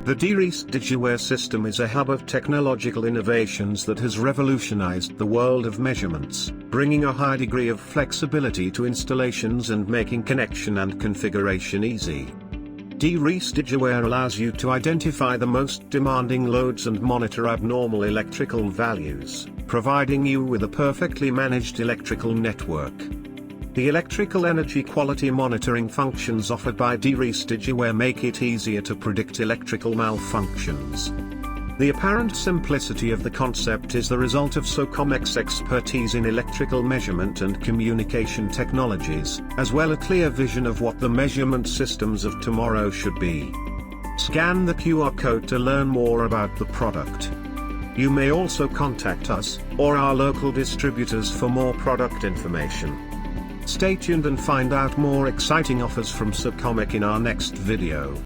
The DIRIS Digiware system is a hub of technological innovations that has revolutionized the world of measurements, bringing a high degree of flexibility to installations and making connection and configuration easy. DIRIS Digiware allows you to identify the most demanding loads and monitor abnormal electrical values, providing you with a perfectly managed electrical network. The electrical energy quality monitoring functions offered by DIRIS Digiware make it easier to predict electrical malfunctions. The apparent simplicity of the concept is the result of Socomec's expertise in electrical measurement and communication technologies, as well as a clear vision of what the measurement systems of tomorrow should be. Scan the QR code to learn more about the product. You may also contact us, or our local distributors for more product information. Stay tuned and find out more exciting offers from Socomec in our next video.